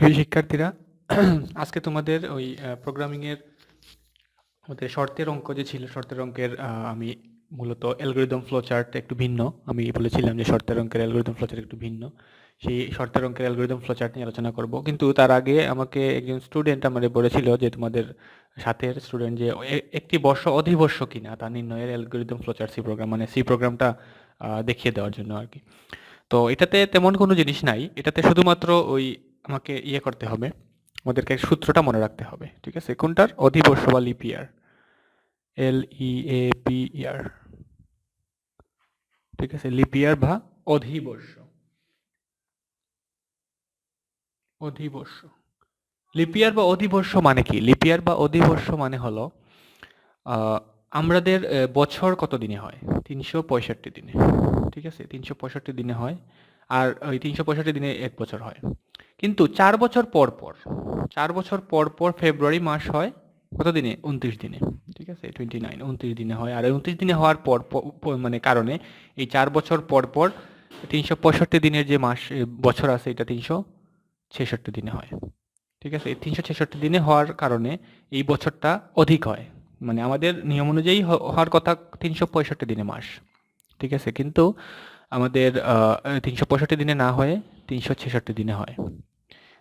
প্রিয় শিক্ষার্থীরা, আজকে তোমাদের ওই প্রোগ্রামিংয়ের মধ্যে শর্তের অঙ্ক যে ছিল, শর্তের অঙ্কের আমি মূলত অ্যালগরিদম ফ্লোচার্ট একটু ভিন্ন। আমি বলেছিলাম যে শর্তের অঙ্কের অ্যালগরিদম ফ্লোচার্ট একটু ভিন্ন। সেই শর্তের অঙ্কের অ্যালগরিদম ফ্লোচার্ট নিয়ে আলোচনা করব। কিন্তু তার আগে আমাকে একজন স্টুডেন্ট আমাদের বলেছিল যে তোমাদের সাথের স্টুডেন্ট যে একটি বর্ষ অধিবর্ষ কিনা তা নির্ণয়ের অ্যালগরিদম ফ্লোচার্ট সি প্রোগ্রাম, মানে সি প্রোগ্রামটা দেখিয়ে দেওয়ার জন্য আর কি। তো এটাতে তেমন কোনো জিনিস নাই, এটাতে শুধুমাত্র ওই আমাকে ইয়ে করতে হবে, আমাদেরকে সূত্রটা মনে রাখতে হবে, ঠিক আছে? কোনটার? অধিবর্ষ বা লিপ ইয়ার, LEAP ইয়ার, ঠিক আছে? লিপ ইয়ার বা অধিবর্ষ। অধিবর্ষ, লিপ ইয়ার বা অধিবর্ষ মানে কি? লিপ ইয়ার বা অধিবর্ষ মানে হলো আমাদের বছর কত দিনে হয়? 365 দিনে, ঠিক আছে? 365 দিনে হয়। আর ওই 365 দিনে এক বছর হয়। কিন্তু 4 বছর পর পর, 4 বছর পর পর ফেব্রুয়ারি মাস হয় কত দিনে? 29 দিনে, ঠিক আছে? 29, 29 দিনে হয়। আর 29 দিনে হওয়ার পর মানে কারণে এই 4 বছর পর পর 365 দিনের যে মাস বছর আছে, এটা 366 দিনে হয়, ঠিক আছে? এই 366 দিনে হওয়ার কারণে এই বছরটা অধিক হয়। মানে আমাদের নিয়ম অনুযায়ী হওয়ার কথা 365 দিনে মাস, ঠিক আছে? কিন্তু আমাদের 365 দিনে না হয়ে 366 দিনে হয়।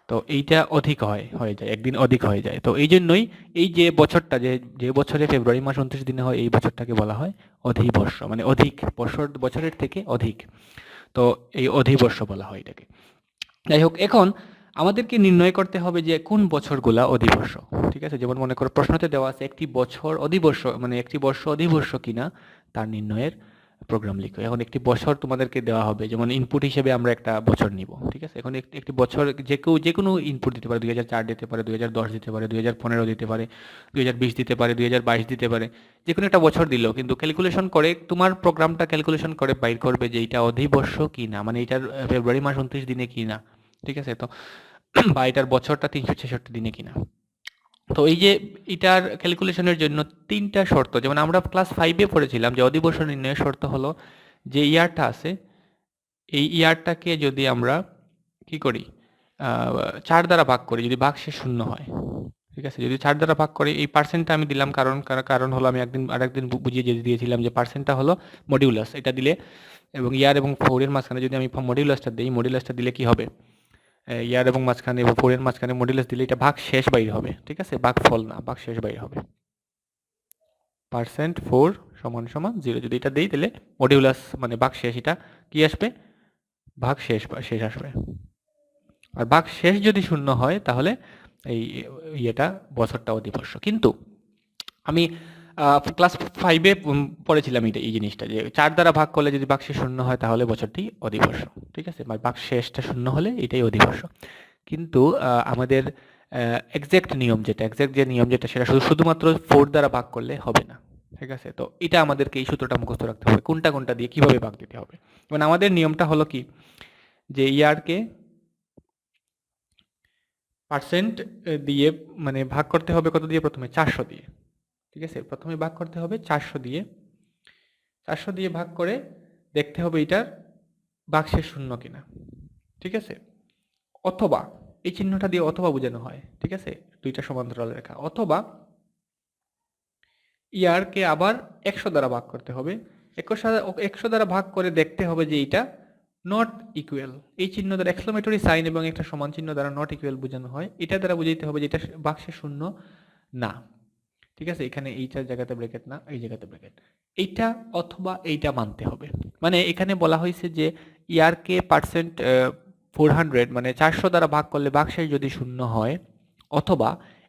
তো এইটা অধিক হয়ে যায়, একদিন অধিক হয়ে যায়। তো এই জন্যই এই যে বছরটা, যে যে বছরে ফেব্রুয়ারি মাস 29 দিনে হয়, এই বছরটাকে বলা হয় অধিবর্ষ, মানে অধিক বছরের থেকে অধিক। তো এই অধিবর্ষ বলা হয় এটাকে। যাই হোক, এখন আমাদেরকে নির্ণয় করতে হবে যে কোন বছরগুলা অধিবর্ষ, ঠিক আছে? যেমন মনে করো প্রশ্নতে দেওয়া আছে একটি বছর অধিবর্ষ, মানে একটি বর্ষ অধিবর্ষ কিনা তার নির্ণয়ের প্রোগ্রাম লিখো। এখন একটি বছর তোমাদেরকে দেওয়া হবে, যেমন ইনপুট হিসেবে আমরা একটা বছর নিব, ঠিক আছে? এখন একটি বছর যে কোনো ইনপুট দিতে পারে, 2004 দিতে পারে, 2010 দিতে পারে, 2015 দিতে পারে, 2020 দিতে পারে, 2022 দিতে পারে। যে কোনো একটা বছর দিল, কিন্তু ক্যালকুলেশন করে তোমার প্রোগ্রামটা ক্যালকুলেশন করে বাইর করবে যে এটা অধিবর্ষ কিনা, মানে এটার ফেব্রুয়ারি মাস 29 দিনে কিনা, ঠিক আছে? তো বা এটার বছরটা 366 দিনে কিনা। তো এই যে এটার ক্যালকুলেশনের জন্য 3টা শর্ত, যেমন আমরা ক্লাস 5-এ পড়েছিলাম যে অধিবর্ষ নির্ণয়ের শর্ত হলো যে ইয়ারটা আছে, এই ইয়ারটাকে যদি আমরা কি করি, 4 দ্বারা ভাগ করি, যদি ভাগশেষ শূন্য হয়, ঠিক আছে? যদি 4 দ্বারা ভাগ করি, এই পার্সেন্টটা আমি দিলাম কারণ হলো আমি আরেকদিন বুঝিয়ে দিয়েছিলাম যে পার্সেন্টটা হলো মডিউলাস। এটা দিলে এবং ইয়ার এবং 4 এর মাঝখানে যদি আমি মডিউলাসটা দিই, মডিউলাসটা দিলে কি হবে? ইয়ার এবং মাঝখানে এবং 4 এর মাঝখানে মডিউলাস দিলে এটা ভাগশেষ বাইর হবে, ঠিক আছে? ভাগফল না, ভাগশেষ বাইর হবে। পার্সেন্ট 4 সমান সমান 0 যদি এটা দেই, তাহলে মডিউলাস মানে ভাগশেষ, এটা কি আসবে? ভাগশেষ শেষ আসবে। আর ভাগশেষ যদি শূন্য হয় তাহলে এই ইয়েটা বছরটা অধিবর্ষ। কিন্তু আমি ক্লাস 5-এ পড়েছিলাম এই জিনিসটা যে 4 দ্বারা ভাগ করলে যদি ভাগশেষ শূন্য হয় তাহলে বছরটি অধিবর্ষ, ঠিক আছে? বা ভাগশেষটা শূন্য হলে এটাই অধিবর্ষ। কিন্তু আমাদের এক্সাক্ট যে নিয়ম যেটা, সেটা শুধুমাত্র 4 দ্বারা ভাগ করলে হবে না, ঠিক আছে? তো এটা আমাদেরকে এই সূত্রটা মুখস্থ রাখতে হবে, কোনটা কোনটা দিয়ে কিভাবে ভাগ দিতে হবে। মানে আমাদের নিয়মটা হলো কি, যে ইয়ারকে পার্সেন্ট দিয়ে মানে ভাগ করতে হবে কত দিয়ে? প্রথমে 400 দিয়ে, ঠিক আছে? প্রথমে ভাগ করতে হবে 400 দিয়ে, 400 দিয়ে ভাগ করে দেখতে হবে এটার ভাগশেষ শূন্য কিনা, ঠিক আছে? অথবা এই চিহ্নটা দিয়ে অথবা বোঝানো হয়, ঠিক আছে? দুইটা সমান্তরাল রেখা। অথবা ইয়ারকে আবার 100 দ্বারা ভাগ করতে হবে, 100 দ্বারা ভাগ করে দেখতে হবে যে এটা নট ইকুয়াল। এই চিহ্ন দ্বারা এক্সক্লেমেটরি সাইন এবং একটা সমান চিহ্ন দ্বারা নট ইকুয়াল বোঝানো হয়, এটা দ্বারা বুঝাইতে হবে যে এটা ভাগশেষ শূন্য না, ঠিক আছে? এখানে এইটার জায়গাতে ব্র্যাকেট না, এই জায়গাতে ব্র্যাকেট। এইটা অথবা এইটা মানতে হবে। মানে এখানে বলা হয়েছে যে ইয়ারকে পার্সেন্ট 400 মানে 400 দ্বারা ভাগ করলে ভাগশেষ যদি শূন্য হয়, অথবা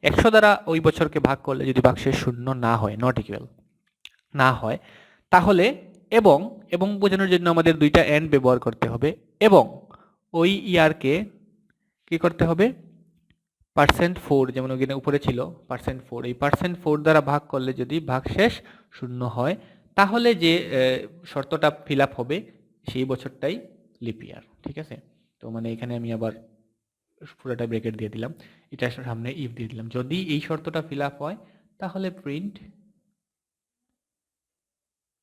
100 দ্বারা ওই বছরকে ভাগ করলে যদি ভাগশেষ শূন্য না হয়, নট ইকুয়াল না হয়, তাহলে এবং এবং বোঝানোর জন্য আমাদের দুইটা এন্ড ব্যবহার করতে হবে। এবং ওই ইয়ারকে কি করতে হবে? পার্সেন্ট 4, যেমন ওখানে উপরে ছিল পার্সেন্ট 4, এই পার্সেন্ট 4 দ্বারা ভাগ করলে যদি ভাগশেষ শূন্য হয়, তাহলে যে শর্তটা ফিল আপ হবে সেই বছরটাই লিপ ইয়ার, ঠিক আছে? তো মানে এখানে আমি আবার পুরোটা ব্রেকেট দিয়ে দিলাম, এটার সামনে ইফ দিয়ে দিলাম। যদি এই শর্তটা ফিল আপ হয় তাহলে প্রিন্ট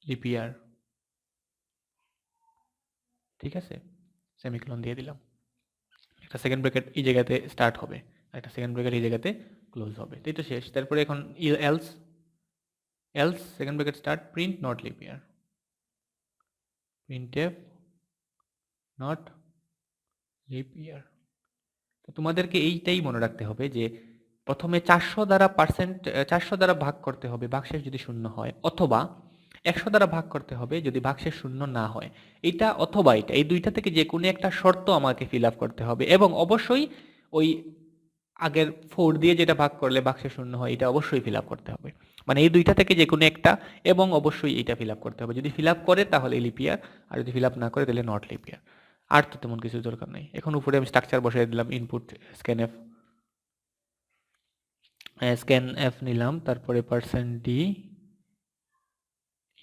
লিপ ইয়ার, ঠিক আছে? সেমিকোলন দিয়ে দিলাম। একটা সেকেন্ড ব্র্যাকেট এই জায়গাতে স্টার্ট হবে, একটা সেকেন্ড ব্র্যাকেট এই জায়গাতে ক্লোজ হবে, তাই তো শেষ। তারপরে এখন else, second bracket start, print not lip year, printf not lip ইয়ার। তো তোমাদেরকে এইটাই মনে রাখতে হবে যে প্রথমে 400 দ্বারা ভাগ করতে হবে ভাগশেষ যদি শূন্য হয়, অথবা 100 দ্বারা ভাগ করতে হবে যদি ভাগশেষ শূন্য না হয়। এটা অথবা এটা, এই দুইটা থেকে যে কোনো একটা শর্ত আমাকে ফিল আপ করতে হবে, এবং অবশ্যই ওই আগের 4 দিয়ে যেটা ভাগ করলে ভাগশেষ শূন্য হয় এটা অবশ্যই ফিল আপ করতে হবে। মানে এই দুইটা থেকে যে কোনো একটা, এবং অবশ্যই এটা ফিল আপ করতে হবে। যদি ফিল আপ করে তাহলে লিপ ইয়ার, আর যদি ফিল আপ না করে তাহলে নট লিপ ইয়ার। আর তো তেমন কিছু দরকার নেই। এখন উপরে আমি স্ট্রাকচার বসাই দিলাম, ইনপুট স্ক্যানএফ নিলাম, তারপরে %d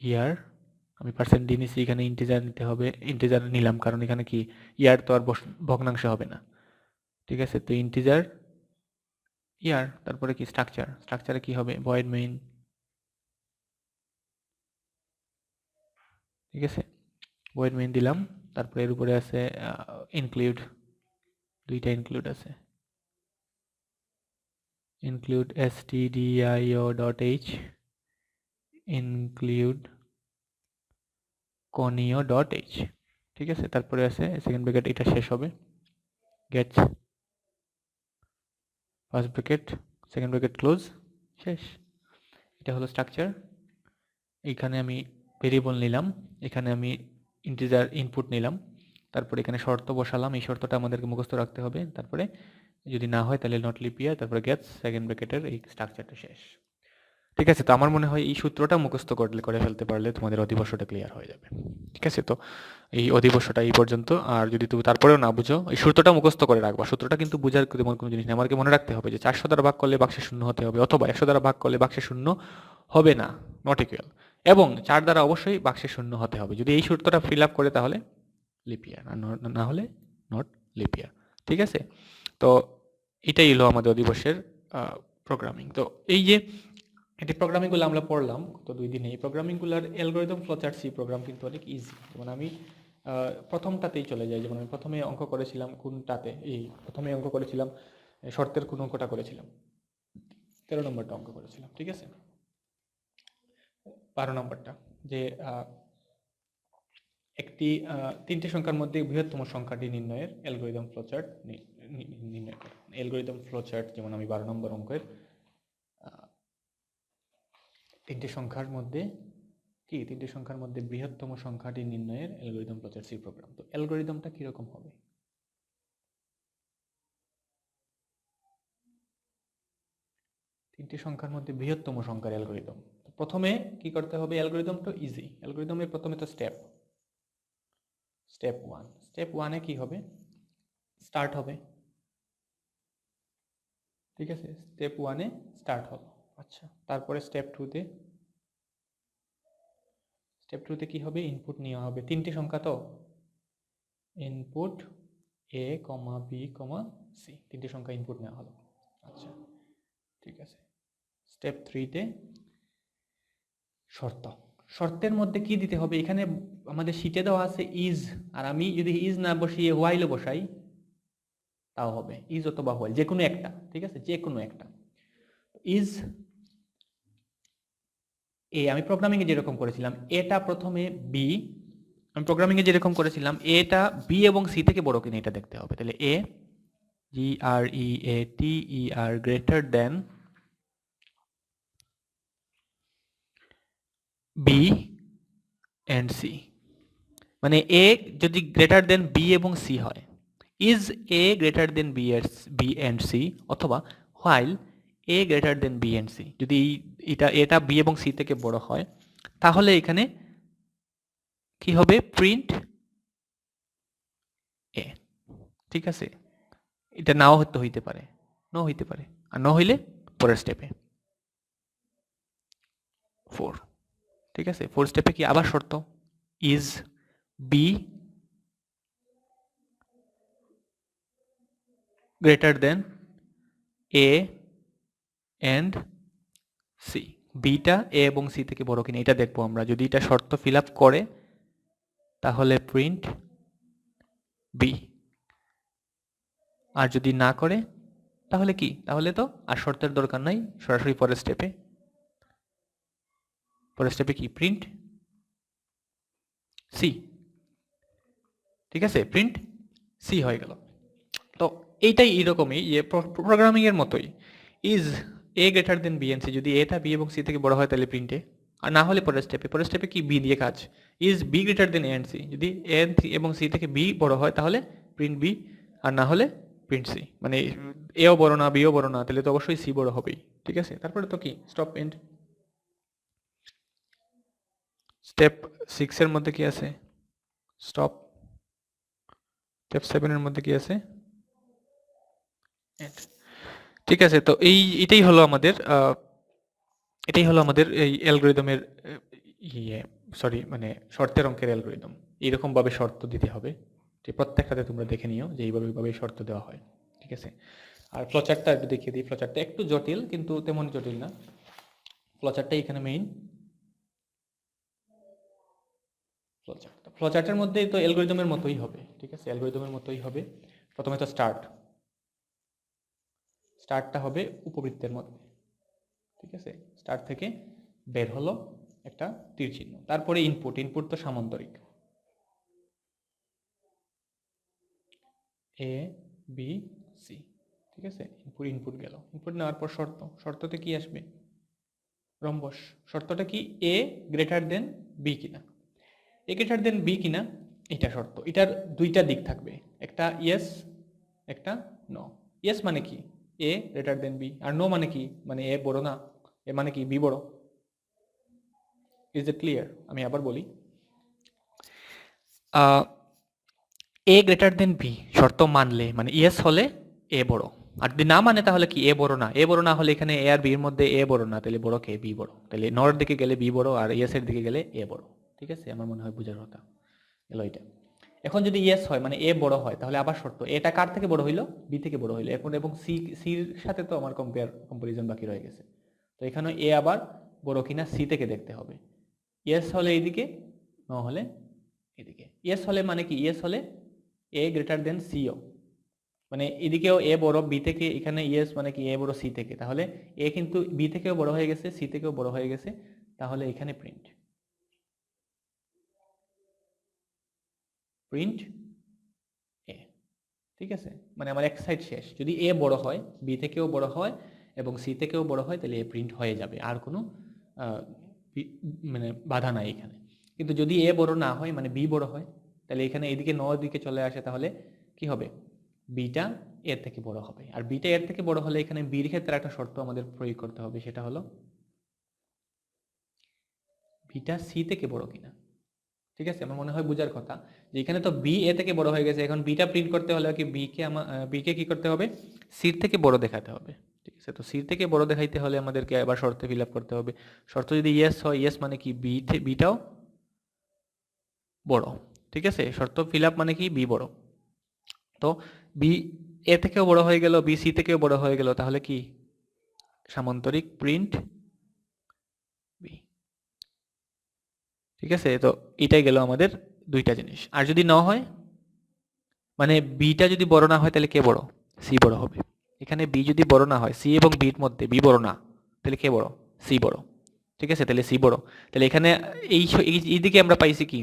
ইয়ার, আমি %d নিছি, এখানে ইন্টিজার নিতে হবে, ইন্টিজার নিলাম কারণ এখানে কি ইয়ার তো আর ভগ্নাংশ হবে না, ঠিক আছে। তো ইন্টিজার ইয়ার, তারপরে কি স্ট্রাকচারে কি হবে, ভয়েড মেইন, ঠিক আছে, ভয়েড মেইন দিলাম। তারপরে এর উপরে আছে ইনক্লুড, দুইটা ইনক্লুড আছে, include stdio.h, include conio.h, ঠিক আছে। তারপরে আছে সেকেন্ড ব্র্যাকেট, এটা শেষ হবে, get first bracket second bracket close, শেষ। এটা হলো স্ট্রাকচার। এখানে আমি ভেরিয়েবল নিলাম, এখানে আমি ইন্টিজার ইনপুট নিলাম, তারপরে এখানে শর্ত বসালাম, এই শর্তটা আমাদেরকে মুখস্থ রাখতে হবে। তারপরে যদি না হয় তাহলে নট লিপ ইয়ার, তারপরে গেটস সেকেন্ড ব্র্যাকেটের এই স্ট্রাকচারটা শেষ, ঠিক আছে। তো আমার মনে হয় এই সূত্রটা মুখস্থ করে ফেলতে পারলে তোমাদের অধিবর্ষটা ক্লিয়ার হয়ে যাবে, ঠিক আছে। তো এই অধিবর্ষটা এই পর্যন্ত। আর যদি তুমি তারপরেও না বুঝো, এই সূত্রটা মুখস্থ করে রাখবা। সূত্রটা কিন্তু বুঝার তেমন কোনো জিনিস নেই, আমাকে মনে রাখতে হবে যে 400 দ্বারা ভাগ করলে বাক্সে শূন্য হতে হবে, অথবা 100 দ্বারা ভাগ করলে বাক্সে শূন্য হবে না, নট ইকুয়াল, এবং 4 দ্বারা অবশ্যই বাক্সে শূন্য হতে হবে। যদি এই সূত্রটা ফিল আপ করে তাহলে লিপ ইয়ার, আর না হলে নট লিপ ইয়ার, ঠিক আছে। তো এটাই হলো আমাদের অধিবর্ষের প্রোগ্রামিং। তো এই যে এই প্রোগ্রামিংগুলো আমরা পড়লাম গত 2 দিনে, এই প্রোগ্রামিংগুলোর অ্যালগরিদম ফ্লোচার্ট সি প্রোগ্রাম কিন্তু অনেক ইজি। যেমন আমি প্রথমটাতেই চলে যাই, যেমন আমি প্রথমে অঙ্ক করেছিলাম কোনটাতে, প্রথমে অঙ্ক করেছিলাম শর্তের কোন অঙ্কটা করেছিলাম, 13 নম্বরটা অঙ্ক করেছিলাম, ঠিক আছে। 12 নম্বরটা যে একটি 3টে সংখ্যার মধ্যে বৃহত্তম সংখ্যাটি নির্ণয়ের অ্যালগরিদম ফ্লোচার্ট নির্ণয় করে। অ্যালগরিদম ফ্লোচার্ট যেমন আমি 12 নম্বর অঙ্কের 3টে সংখ্যার মধ্যে কি 3টে সংখ্যার মধ্যে বৃহত্তম সংখ্যাটি নির্ণয়ের অ্যালগরিদম ফ্লোচার্ট সি প্রোগ্রাম। তো অ্যালগরিদমটা কি রকম হবে? 3টে সংখ্যার মধ্যে বৃহত্তম সংখ্যার অ্যালগরিদম। প্রথমে কি করতে হবে? অ্যালগরিদমটা ইজি। অ্যালগরিদমের প্রথমে তো স্টেপ 1। স্টেপ 1 এ কি হবে? স্টার্ট হবে, ঠিক আছে। স্টেপ 1 এ স্টার্ট হবে। আচ্ছা, তারপরে স্টেপ 2 তে কি হবে? ইনপুট নেওয়া হবে। 3টে সংখ্যা তো, ইনপুট a, b, c, 3টে সংখ্যা ইনপুট নেওয়া হলো। আচ্ছা, ঠিক আছে। স্টেপ 3 তে শর্তের মধ্যে কি দিতে হবে? এখানে আমাদের শীটে দেওয়া আছে ইজ, আর আমি যদি ইজ না বসিয়ে হোয়াইলও বসাই তাও হবে, ইজ অথবা হোয়াইল, যে কোনো একটা, ঠিক আছে, যে কোনো একটা। ইজ এ, আমি প্রোগ্রামিং এ যেরকম করেছিলাম, এটা প্রথমে বি, আমি প্রোগ্রামিং এ যেরকম করেছিলাম এটা বি এবং সি থেকে বড় কিনা এটা দেখতে হবে। তাহলে A GREATER greater than B and C, মানে এ যদি গ্রেটার দেন বি এবং সি হয়, is A greater than B and C, অথবা while A greater than B and C. যদি এটা বি এবং সি থেকে বড় হয় তাহলে এখানে কি হবে? প্রিন্ট এ, ঠিক আছে। এটা নাও হইতে পারে, আর ন হইলে পরের স্টেপে 4, ঠিক আছে। 4 স্টেপে কি আবার শর্ত, is B greater than A and C, বিটা এ এবং সি থেকে বড় কিনা এটা দেখবো আমরা। যদি এটা শর্ত ফিল আপ করে তাহলে প্রিন্ট বি, আর যদি না করে তাহলে কি, তাহলে তো আর শর্তের দরকার নাই, সরাসরি পরের স্টেপে কি প্রিন্ট সি। ঠিক আছে, প্রিন্ট সি হয়ে গেল। তো এইটাই এরকমই যে প্রোগ্রামিং এর মতোই, is A greater than B and C, যদি এটা বি এবং সি থেকে বড় হয় তাহলে প্রিন্ট এ, আর না হলে পরের স্টেপে কি বি দিয়ে কাজ, is B greater than A and C, যদি এ এবং সি থেকে বি বড় হয় তাহলে প্রিন্ট বি, আর না হলে প্রিন্ট সি। মানে এও বড় না বিও বড় না, তাহলে তো অবশ্যই সি বড় হবেই। ঠিক আছে, তারপরে তো কি স্টপ এন্ড। স্টেপ 6 এর মধ্যে কি আছে, স্টপ। স্টেপ 7 এর মধ্যে কি আছে, এন্ড। ঠিক আছে, তো এটাই হলো আমাদের এই অ্যালগরিদমের ইয়ে সরি মানে শর্তের অঙ্কের অ্যালগরিদম। এইরকম ভাবে শর্ত দিতে হবে, যে প্রত্যেকটাতে তোমরা দেখে নিও যে এইভাবে শর্ত দেওয়া হয়। ঠিক আছে, আর ফ্লোচার্টটা একটু দেখিয়ে দিই। ফ্লোচার্টটা একটু জটিল, কিন্তু তেমন জটিল না। ফ্লোচার্টটাই এখানে মেইন। ফ্লোচার্টের মধ্যে তো অ্যালগরিদমের মতোই হবে। ঠিক আছে, অ্যালগরিদমের মতোই হবে। প্রথমে তো স্টার্টটা হবে উপবৃত্তের মধ্যে। ঠিক আছে, স্টার্ট থেকে বের হলো একটা তীর চিহ্ন, তারপরে ইনপুট তো সামান্তরিক, এ বি সি। ঠিক আছে, ইনপুট গেল, ইনপুট নেওয়ার পর শর্ততে কি আসবে, রম্বস। শর্তটা কি, এ গ্রেটার দেন বি কিনা, এ গ্রেটার দেন বি কিনা, এটা শর্ত। এটার দুইটা দিক থাকবে, একটা ইয়েস একটা নো। ইয়েস মানে কি, এ গ্রেটার দেন বি, আর নো মানে কি, মানে এ বড় না, এ মানে কি বি বড়। Is it clear? আমি আবার বলি, এ গ্রেটার দেন বি শর্ত মানলে, মানে ইয়েস হলে এ বড়, আর যদি না মানে তাহলে কি এ বড় না। এ বড় না হলে এখানে এ আর বির মধ্যে এ বড় না, তাহলে বড় কে, বি বড়। তাহলে নর দিকে গেলে বি বড়, আর ইয়েস এর দিকে গেলে এ বড়। ঠিক আছে, আমার মনে হয় বুঝার কথা এলো এটা। এখন যদি ইয়েস হয় মানে এ বড় হয়, তাহলে আবার শর্ত, এটা কার থেকে বড় হইলো, বি থেকে বড় হইলো। এখন এবং সির সাথে তো আমার কম্পারিজন বাকি রয়ে গেছে, তো এখানে এ আবার বড় কিনা সি থেকে দেখতে হবে। ইয়েস হলে এইদিকে, ন হলে এদিকে। ইয়েস হলে মানে কি, ইয়েস হলে এ গ্রেটার দেন সিও, মানে এদিকেও এ বড় বি থেকে, এখানে ইয়েস মানে কি এ বড় সি থেকে, তাহলে এ কিন্তু বি থেকেও বড় হয়ে গেছে, সি থেকেও বড় হয়ে গেছে, তাহলে এখানে প্রিন্ট এ। ঠিক আছে, মানে আমার এক সাইড শেষ। যদি এ বড় হয়, বি থেকেও বড় হয় এবং সি থেকেও বড় হয়, তাহলে এ প্রিন্ট হয়ে যাবে, আর কোনো মানে বাধা নাই এখানে। কিন্তু যদি এ বড় না হয়, মানে বি বড় হয়, তাহলে এখানে এদিকে ন দিকে চলে আসে, তাহলে কি হবে, বিটা এর থেকে বড় হবে। আর বিটা এর থেকে বড় হলে এখানে বির ক্ষেত্রে একটা শর্ত আমাদের প্রয়োগ করতে হবে, সেটা হলো বিটা সি থেকে বড় কিনা। ঠিক আছে, আমার মনে হয় বুঝার কথা, যে এখানে তো বি এ থেকে বড় হয়ে গেছে, এখন বিটা প্রিন্ট করতে হলে কি বিকে কি করতে হবে, সির থেকে বড় দেখাতে হবে। ঠিক আছে, তো সির থেকে বড় দেখাইতে হলে আমাদেরকে আবার শর্তে ফিল আপ করতে হবে। শর্ত যদি ইয়েস হয়, ইয়েস মানে কি বিটাও বড়। ঠিক আছে, শর্ত ফিল আপ মানে কি বি বড়, তো বি এ থেকেও বড় হয়ে গেল, বি সি থেকেও বড় হয়ে গেল, তাহলে কি সামান্তরিক প্রিন্ট বি। ঠিক আছে, তো এটাই গেল আমাদের দুইটা জিনিস। আর যদি না হয়, মানে বিটা যদি বড় না হয়, তাহলে কে বড়, সি বড় হবে। এখানে বি যদি বড় না হয়, সি এবং বির মধ্যে বি বড় না, তাহলে কে বড়, সি বড়। ঠিক আছে, তাহলে সি বড়, তাহলে এখানে এইদিকে আমরা পাইছি কি,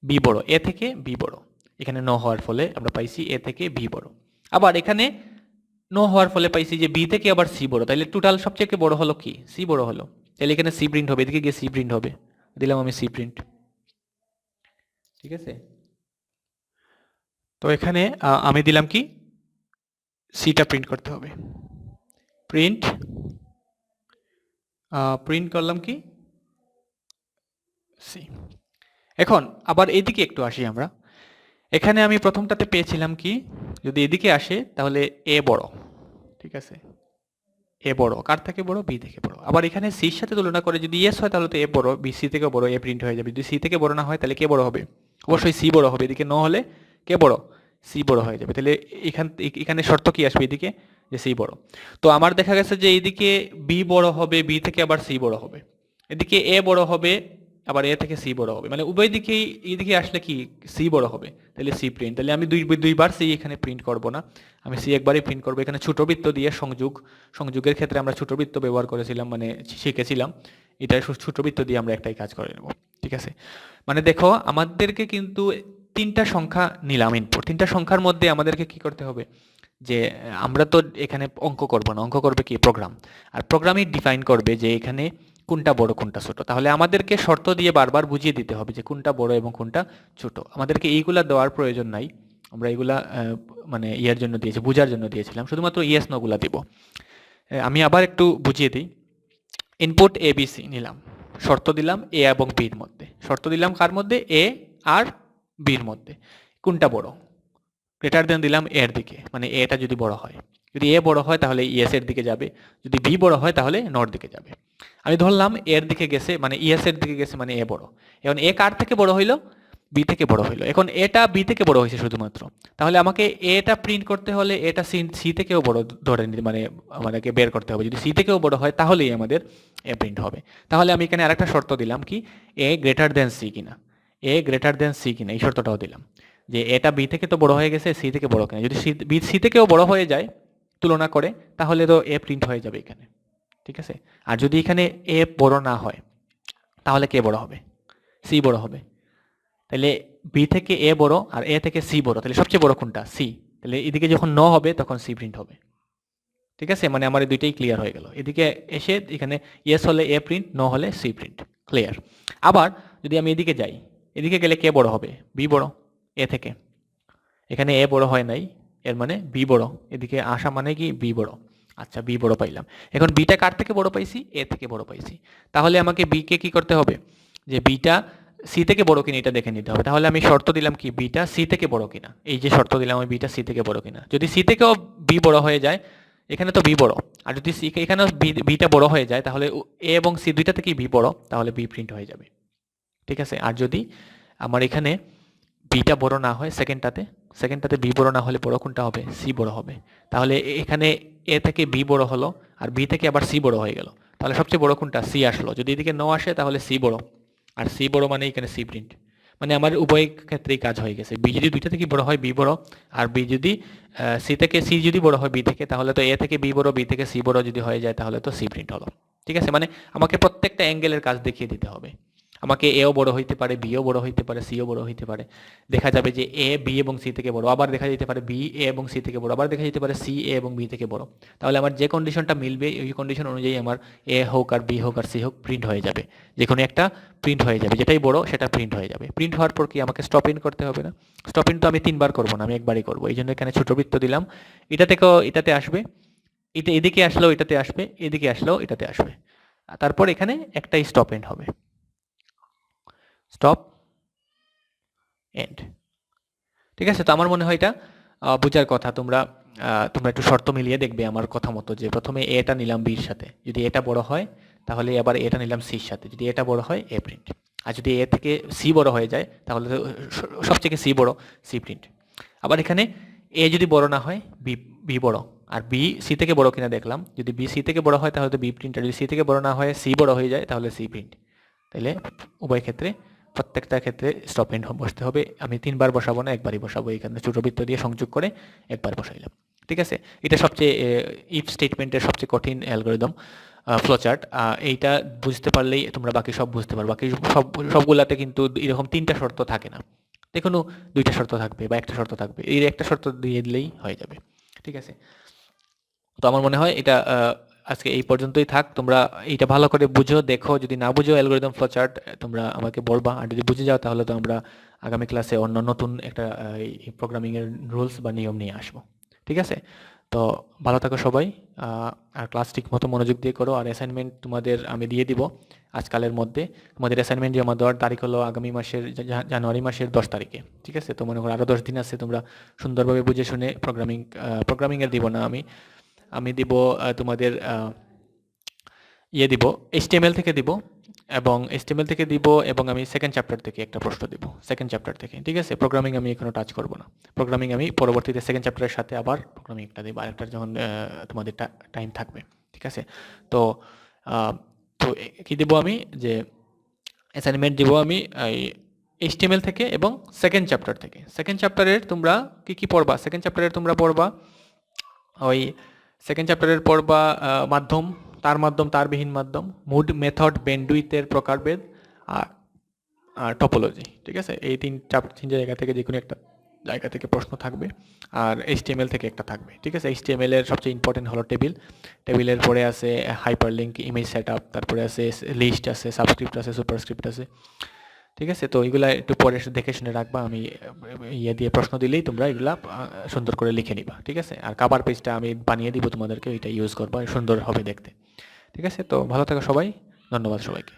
বি বড়, এ থেকে বি বড়। এখানে ন হওয়ার ফলে আমরা পাইছি এ থেকে বি বড়। আবার এখানে ন হওয়ার ফলে পাইছি যে বি থেকে আবার সি বড়, তাহলে টোটাল সবচেয়ে বড় হলো কি, সি বড় হলো। তাহলে এখানে সি প্রিন্ট হবে, এদিকে গিয়ে সি প্রিন্ট হবে, দিলাম আমি সি প্রিন্ট। ঠিক আছে, তো এখানে আমি দিলাম কি, সিটা প্রিন্ট করতে হবে, প্রিন্ট করলাম কি সি। এখন আবার এদিকে একটু আসি আমরা। এখানে আমি প্রথমটাতে পেয়েছিলাম কি, যদি এদিকে আসে তাহলে এ বড়। ঠিক আছে, এ বড়, কার থেকে বড়, বি থেকে বড়। আবার এখানে সির সাথে তুলনা করে যদি ইয়েস হয়, তাহলে তো এ বড়, বি সি থেকে বড়, এ প্রিন্ট হয়ে যাবে। যদি সি থেকে বড় না হয়, তাহলে কে বড় হবে, অবশ্যই সি বড় হবে। এদিকে ন হলে কে বড়, সি বড় হয়ে যাবে। তাহলে এখানে শর্ত কি আসবে, এদিকে যে সি বড়। তো আমার দেখা গেছে যে এইদিকে বি বড় হবে, বি থেকে আবার সি বড় হবে, এদিকে এ বড় হবে, আবার এ থেকে সি বড় হবে, মানে উভয় দিকেই এইদিকে আসলে কি সি বড় হবে, তাহলে সি প্রিন্ট। তাহলে আমি দুইবার সি এখানে প্রিন্ট করব না, আমি সি একবারই প্রিন্ট করব। এখানে ছোট বৃত্ত দিয়ে সংযোগের ক্ষেত্রে আমরা ছোট বৃত্ত ব্যবহার করেছিলাম, মানে শিখেছিলাম। এটা ছোট বৃত্ত দিয়ে আমরা একটাই কাজ করে নেব, ঠিক আছে। মানে দেখো আমাদেরকে কিন্তু তিনটা সংখ্যা নিলাম ইনপুট, তিনটা সংখ্যার মধ্যে আমাদেরকে কি করতে হবে, যে আমরা তো এখানে অঙ্ক করব না, অঙ্ক করবে কি প্রোগ্রাম, আর প্রোগ্রামই ডিফাইন করবে যে এখানে কোনটা বড় কোনটা ছোট। তাহলে আমাদেরকে শর্ত দিয়ে বারবার বুঝিয়ে দিতে হবে যে কোনটা বড় এবং কোনটা ছোট। আমাদেরকে এইগুলা দেওয়ার প্রয়োজন নাই, আমরা এইগুলা মানে ইয়ার জন্য দিয়েছি, বোঝার জন্য দিয়েছিলাম, শুধুমাত্র ইয়েস নো গুলা দিব। আমি আবার একটু বুঝিয়ে দিই। ইনপুট এ বি সি নিলাম, শর্ত দিলাম এ এবং বির মধ্যে, শর্ত দিলাম কার মধ্যে, এ আর বির মধ্যে, কোনটা বড়, গ্রেটার দেন দিলাম এর দিকে, মানে এটা যদি বড় হয়, যদি এ বড় হয় তাহলে ইয়েস এর দিকে যাবে, যদি বি বড় হয় তাহলে নর দিকে যাবে। আমি ধরলাম এর দিকে গেছে, মানে ইয়েস এর দিকে গেছে, মানে এ বড়। এখন এ কার থেকে বড় হইলো, বি থেকে বড় হইলো। এখন এটা বি থেকে বড় হয়েছে শুধুমাত্র, তাহলে আমাকে এটা প্রিন্ট করতে হলে এটা সি থেকেও বড় ধরে নিতে, মানে আমাদেরকে বের করতে হবে। যদি সি থেকেও বড় হয় তাহলেই আমাদের এ প্রিন্ট হবে। তাহলে আমি এখানে আরেকটা শর্ত দিলাম কি, এ গ্রেটার দেন সি কিনা, এ গ্রেটার দেন সি কিনা, এই শর্তটাও দিলাম যে এটা বি থেকে তো বড় হয়ে গেছে, সি থেকে বড় কিনা। যদি বি সি থেকেও বড় হয়ে যায় তুলনা করে, তাহলে তো এ প্রিন্ট হয়ে যাবে এখানে, ঠিক আছে। আর যদি এখানে এ বড় না হয় তাহলে কে বড় হবে, সি বড় হবে। তাহলে বি থেকে এ বড় আর এ থেকে সি বড়, তাহলে সবচেয়ে বড় কোনটা, সি। তাহলে এদিকে যখন ন হবে তখন সি প্রিন্ট হবে, ঠিক আছে। মানে আমার এই দুইটাই ক্লিয়ার হয়ে গেল। এদিকে এসে এখানে ইয়েস হলে এ প্রিন্ট, ন হলে সি প্রিন্ট, ক্লিয়ার। আবার যদি আমি এদিকে যাই, এদিকে গেলে কে বড় হবে, বি বড় এ থেকে। এখানে এ বড় হয় নাই, এর মানে বি বড়, এদিকে আসা মানে কি বি বড়। আচ্ছা, বি বড় পাইলাম। এখন বিটা কার থেকে বড় পাইছি, এ থেকে বড় পাইছি। তাহলে আমাকে বি কে কি করতে হবে, যে বিটা সি থেকে বড় কিনা এটা দেখে নিতে হবে। তাহলে আমি শর্ত দিলাম কি, বিটা সি থেকে বড় কিনা, এই যে শর্ত দিলাম আমি, বিটা সি থেকে বড় কিনা। যদি সি থেকেও বি বড় হয়ে যায়, এখানে তো বি বড়, আর যদি সি এখানেও বিটা বড় হয়ে যায়, তাহলে এ এবং সি দুইটা থেকেই বি বড়, তাহলে বি প্রিন্ট হয়ে যাবে, ঠিক আছে। আর যদি আমার এখানে বিটা বড় না হয়, সেকেন্ডটাতে বি বড় না হলে বড় কোনটা হবে, সি বড় হবে। তাহলে এখানে এ থেকে বি বড় হলো, আর বি থেকে আবার সি বড় হয়ে গেল, তাহলে সবচেয়ে বড় কোনটা, সি আসলো। যদি এদিকে ন আসে তাহলে সি বড়, আর সি বড় মানে এখানে সি প্রিন্ট। মানে আমার উভয় ক্ষেত্রেই কাজ হয়ে গেছে। বি যদি দুইটা থেকে বড় হয় বি বড়, আর বি যদি সি যদি বড় হয় বি থেকে, তাহলে তো এ থেকে বি বড়, বি থেকে সি বড় যদি হয়ে যায় তাহলে তো সি প্রিন্ট হলো, ঠিক আছে। মানে আমাকে প্রত্যেকটা অ্যাঙ্গেলের কাজ দেখিয়ে দিতে হবে। আমাকে এও বড় হইতে পারে, বিও বড় হইতে পারে, সিও বড় হইতে পারে। দেখা যাবে যে এ বি এবং সি থেকে বড়, আবার দেখা যেতে পারে বি এ এবং সি থেকে বড়, আবার দেখা যেতে পারে সি এ এবং বি থেকে বড়। তাহলে আমার যে কন্ডিশনটা মিলবে ওই কন্ডিশন অনুযায়ী আমার এ হোক আর বি হোক আর সি হোক প্রিন্ট হয়ে যাবে, যে কোনো একটা প্রিন্ট হয়ে যাবে, যেটাই বড় সেটা প্রিন্ট হয়ে যাবে। প্রিন্ট হওয়ার পর কি আমাকে স্টপ ইন করতে হবে না, স্টপ ইন তো আমি তিনবার করবো না, আমি একবারই করবো। এই জন্য এখানে ছোট বৃত্ত দিলাম, এটা থেকেও এটাতে আসবে, এটা এদিকে আসলেও এটাতে আসবে, এদিকে আসলেও এটাতে আসবে। আর তারপর এখানে একটাই স্টপ এন্ড হবে, স্টপ এন্ড, ঠিক আছে। তো আমার মনে হয় এটা বোঝার কথা। তোমরা একটু শর্ত মিলিয়ে দেখবে আমার কথা মতো, যে প্রথমে এটা নিলাম বির সাথে, যদি এটা বড় হয় তাহলে আবার এটা নিলাম সির সাথে, যদি এটা বড় হয় এ প্রিন্ট। আর যদি এ থেকে সি বড় হয়ে যায় তাহলে তো সবথেকে সি বড়, সি প্রিন্ট। আবার এখানে এ যদি বড় না হয় বি, বি বড়, আর বি সি থেকে বড় কিনা দেখলাম, যদি বি সি থেকে বড় হয় তাহলে তো বি প্রিন্ট, আর যদি সি থেকে বড় না হয় সি বড় হয়ে যায় তাহলে সি প্রিন্ট। তাহলে উভয় ক্ষেত্রে প্রত্যেকটা ক্ষেত্রে স্টপ এন্ড বসতে হবে। আমি তিনবার বসাবো না, একবারই বসাবো। এখানে ছোট বৃত্ত দিয়ে সংযোগ করে একবার বসাইলাম, ঠিক আছে। এটা সবচেয়ে ইফ স্টেটমেন্টের সবচেয়ে কঠিন অ্যালগরিদম, ফ্লোচার্ট। এইটা বুঝতে পারলেই তোমরা বাকি সব বুঝতে পারবে। বাকি সবগুলাতে কিন্তু এরকম তিনটা শর্ত থাকে না, দেখুন দুইটা শর্ত থাকবে বা একটা শর্ত থাকবে, এই একটা শর্ত দিয়ে দিলেই হয়ে যাবে, ঠিক আছে। তো আমার মনে হয় এটা আজকে এই পর্যন্তই থাক। তোমরা এইটা ভালো করে বুঝো, দেখো। যদি না বুঝো অ্যালগরিদম ফ্লোচার্ট তোমরা আমাকে বলবা, আর যদি বুঝে যাও তাহলে তো আমরা আগামী ক্লাসে অন্য নতুন একটা প্রোগ্রামিং এর রুলস বা নিয়ম নিয়ে আসবো, ঠিক আছে। তো ভালো থাকো সবাই, আর ক্লাস ঠিক মতো মনোযোগ দিয়ে করো। আর অ্যাসাইনমেন্ট তোমাদের আমি দিয়ে দিব আজকালের মধ্যে। তোমাদের অ্যাসাইনমেন্ট জমা দেওয়ার তারিখ হলো আগামী মাসের জানুয়ারি মাসের 10 তারিখে, ঠিক আছে। তো মনে করো আরো 10 দিন আছে, তোমরা সুন্দরভাবে বুঝে শুনে প্রোগ্রামিং এর দিব না আমি, আমি দিব তোমাদের দিব HTML থেকে দিব, এবং HTML থেকে দিব, এবং আমি সেকেন্ড চ্যাপ্টার থেকে একটা প্রশ্ন দিব, সেকেন্ড চ্যাপ্টার থেকে, ঠিক আছে। প্রোগ্রামিং আমি এখনো টাচ করব না। প্রোগ্রামিং আমি পরবর্তীতে সেকেন্ড চ্যাপ্টারের সাথে আবার প্রোগ্রামিং একটা দেব, আরেকটা যখন তোমাদের টাইম থাকবে, ঠিক আছে। তো আহ, তো কি দেব আমি, যে অ্যাসাইনমেন্ট দিব আমি এই এইচটিএমএল থেকে এবং সেকেন্ড চ্যাপ্টার থেকে। সেকেন্ড চ্যাপ্টারের তোমরা কি পড়বা? সেকেন্ড চ্যাপ্টারের তোমরা পড়বা ওই সেকেন্ড চ্যাপ্টারের পড়বা মাধ্যম, তার মাধ্যম, তারবিহীন মাধ্যম, মুড, মেথড, ব্যান্ডউইথের প্রকারভেদ আর টপোলজি। ঠিক আছে, এই তিন জায়গা থেকে যে কোনো একটা জায়গা থেকে প্রশ্ন থাকবে, আর এইচটিএমএল থেকে একটা থাকবে। ঠিক আছে, এইচটিএমএল এর সবচেয়ে ইম্পর্টেন্ট হলো টেবিল, টেবিলের পরে আছে হাইপারলিঙ্ক, ইমেজ সেটআপ, তারপরে আছে লিস্ট আছে, সাবস্ক্রিপ্ট আছে, সুপারস্ক্রিপ্ট আছে। ঠিক আছে, তো এগুলা একটু পরে দেখে শুনে রাখবা, আমি ইয়ে দিয়ে প্রশ্ন দিলেই তোমরা এগুলা সুন্দর করে লিখে নিবা। ঠিক আছে, আর কভার পেজটা আমি বানিয়ে দিব তোমাদেরকে, ওইটা ইউজ করবা, সুন্দর হবে দেখতে। ঠিক আছে, তো ভালো থাকো সবাই, ধন্যবাদ সবাইকে।